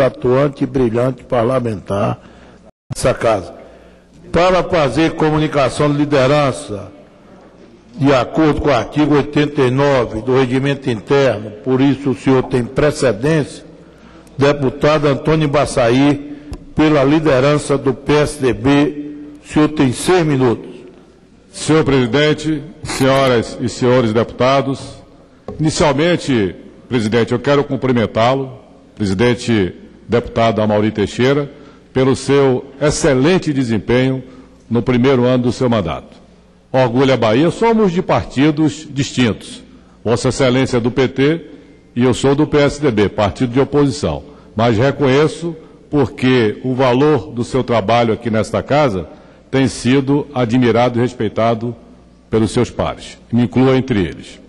atuante e brilhante parlamentar dessa casa. Para fazer comunicação de liderança, de acordo com o artigo 89 do Regimento Interno, por isso o senhor tem precedência, deputado Antônio Baçaí, pela liderança do PSDB, o senhor tem 6 minutos. Senhor presidente, senhoras e senhores deputados, inicialmente, presidente, eu quero cumprimentá-lo, presidente deputado Amaury Teixeira, pelo seu excelente desempenho no primeiro ano do seu mandato. Orgulho a Bahia, somos de partidos distintos. Vossa Excelência é do PT e eu sou do PSDB, partido de oposição. Mas reconheço porque o valor do seu trabalho aqui nesta casa tem sido admirado e respeitado pelos seus pares. Me incluo entre eles.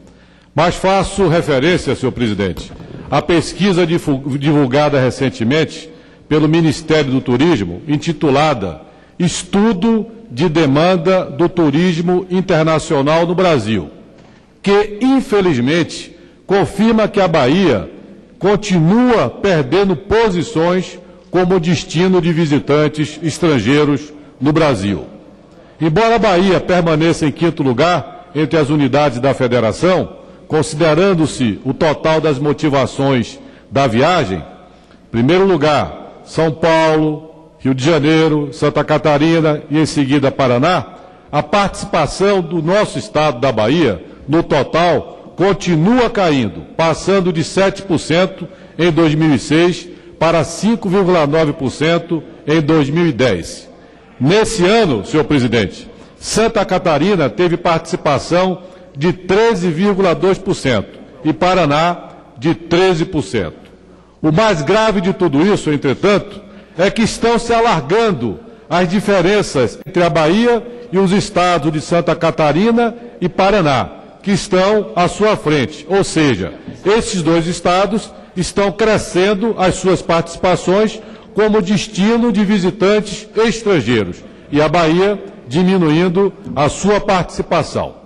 Mas faço referência, senhor presidente, à pesquisa divulgada recentemente pelo Ministério do Turismo, intitulada Estudo de Demanda do Turismo Internacional no Brasil, que, infelizmente, confirma que a Bahia continua perdendo posições como destino de visitantes estrangeiros no Brasil. Embora a Bahia permaneça em 5º lugar entre as unidades da Federação, considerando-se o total das motivações da viagem, em primeiro lugar, São Paulo, Rio de Janeiro, Santa Catarina e, em seguida, Paraná, a participação do nosso estado da Bahia, no total, continua caindo, passando de 7% em 2006 para 5,9% em 2010. Nesse ano, senhor presidente, Santa Catarina teve participação de 13,2% e Paraná de 13%. O mais grave de tudo isso, entretanto, é que estão se alargando as diferenças entre a Bahia e os estados de Santa Catarina e Paraná, que estão à sua frente. Ou seja, esses dois estados estão crescendo as suas participações como destino de visitantes estrangeiros e a Bahia diminuindo a sua participação.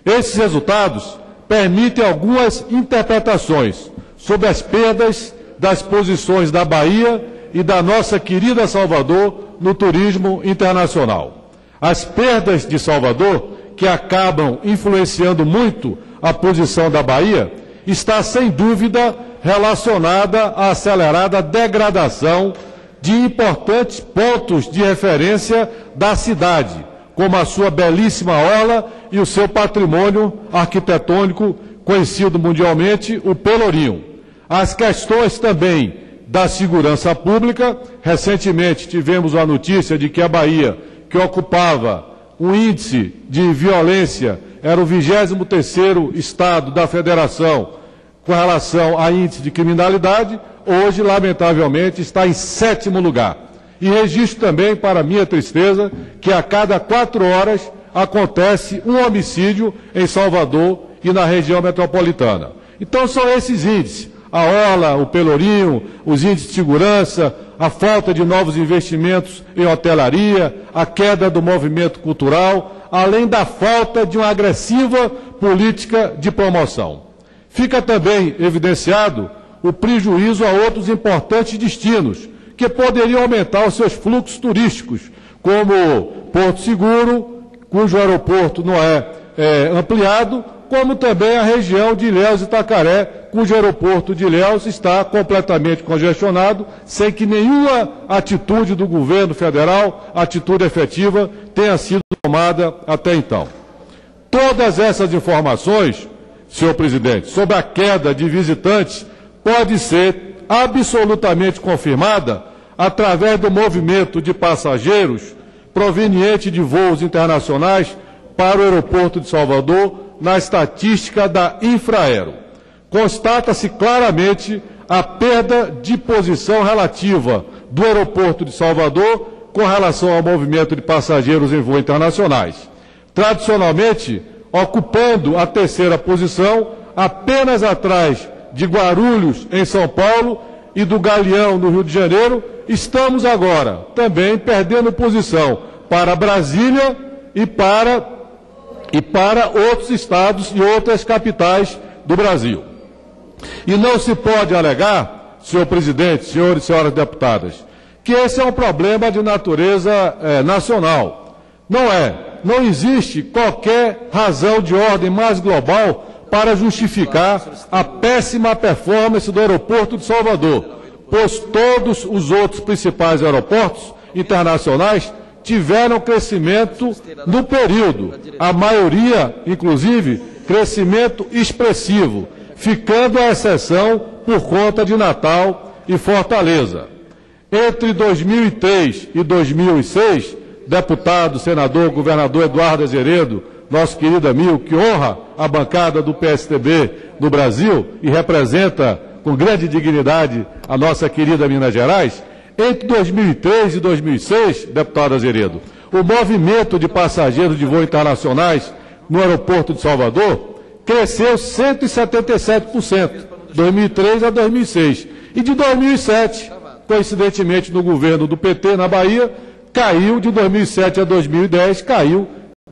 Esses resultados permitem algumas interpretações sobre as perdas das posições da Bahia e da nossa querida Salvador no turismo internacional. As perdas de Salvador, que acabam influenciando muito a posição da Bahia, está sem dúvida relacionada à acelerada degradação de importantes pontos de referência da cidade, como a sua belíssima orla e o seu patrimônio arquitetônico conhecido mundialmente, o Pelourinho. As questões também da segurança pública. Recentemente tivemos a notícia de que a Bahia, que ocupava um índice de violência, era o 23º estado da federação com relação a índice de criminalidade, hoje, lamentavelmente, está em 7º lugar. E registro também, para minha tristeza, que a cada 4 horas acontece um homicídio em Salvador e na região metropolitana. Então são esses índices. A orla, o Pelourinho, os índices de segurança, a falta de novos investimentos em hotelaria, a queda do movimento cultural, além da falta de uma agressiva política de promoção. Fica também evidenciado o prejuízo a outros importantes destinos, que poderiam aumentar os seus fluxos turísticos, como Porto Seguro, cujo aeroporto não é ampliado, como também a região de Ilhéus e Itacaré, cujo aeroporto de Ilhéus está completamente congestionado, sem que nenhuma atitude do governo federal, atitude efetiva, tenha sido tomada até então. Todas essas informações, senhor presidente, sobre a queda de visitantes, pode ser absolutamente confirmada através do movimento de passageiros proveniente de voos internacionais para o aeroporto de Salvador, na estatística da Infraero. Constata-se claramente a perda de posição relativa do aeroporto de Salvador com relação ao movimento de passageiros em voos internacionais, tradicionalmente ocupando a 3ª posição, apenas atrás de Guarulhos, em São Paulo, e do Galeão, no Rio de Janeiro. Estamos agora também perdendo posição para Brasília e para outros estados e outras capitais do Brasil. E não se pode alegar, senhor presidente, senhores e senhoras deputadas, que esse é um problema de natureza nacional. Não existe qualquer razão de ordem mais global para justificar a péssima performance do aeroporto de Salvador, pois todos os outros principais aeroportos internacionais tiveram crescimento no período, a maioria, inclusive, crescimento expressivo, ficando a exceção por conta de Natal e Fortaleza. Entre 2003 e 2006, deputado, senador, governador Eduardo Azeredo, nosso querido amigo, que honra a bancada do PSDB no Brasil e representa com grande dignidade a nossa querida Minas Gerais, entre 2003 e 2006, deputado Azeredo, o movimento de passageiros de voos internacionais no aeroporto de Salvador cresceu 177%, 2003 a 2006. E de 2007, coincidentemente no governo do PT na Bahia, caiu de 2007 a 2010, caiu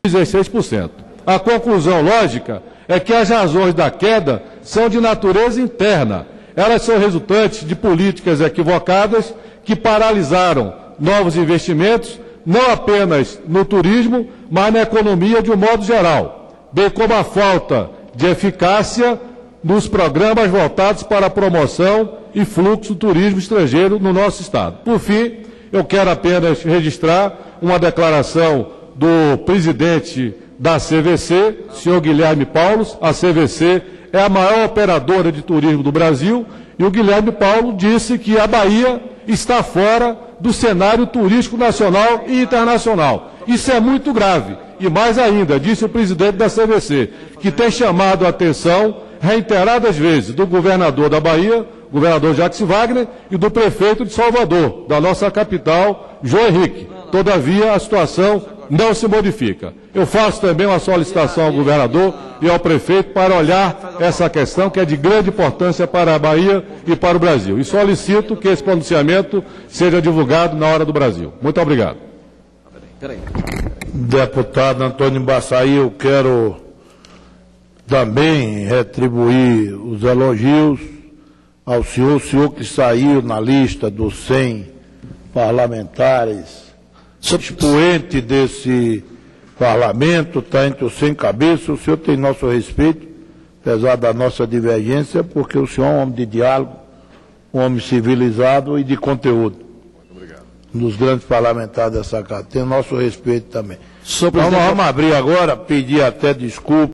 16%. A conclusão lógica é que as razões da queda são de natureza interna. Elas são resultantes de políticas equivocadas que paralisaram novos investimentos, não apenas no turismo, mas na economia de um modo geral, bem como a falta de eficácia nos programas voltados para a promoção e fluxo do turismo estrangeiro no nosso Estado. Por fim, eu quero apenas registrar uma declaração do presidente da CVC, senhor Guilherme Paulos. A CVC é a maior operadora de turismo do Brasil e o Guilherme Paulo disse que a Bahia está fora do cenário turístico nacional e internacional. Isso é muito grave. E mais ainda, disse o presidente da CVC, que tem chamado a atenção reiteradas vezes do governador da Bahia, governador Jacques Wagner, e do prefeito de Salvador, da nossa capital, João Henrique. Todavia, a situação não se modifica. Eu faço também uma solicitação ao governador e ao prefeito para olhar essa questão que é de grande importância para a Bahia e para o Brasil. E solicito que esse pronunciamento seja divulgado na hora do Brasil. Muito obrigado. Deputado Antônio Baçaí, eu quero também retribuir os elogios ao senhor, o senhor que saiu na lista dos 100 parlamentares, expoente desse parlamento, está entre os 100 cabeças. O senhor tem nosso respeito, apesar da nossa divergência, porque o senhor é um homem de diálogo, um homem civilizado e de conteúdo. Um dos grandes parlamentares dessa casa. Tem nosso respeito também. Vamos abrir agora, pedir até desculpa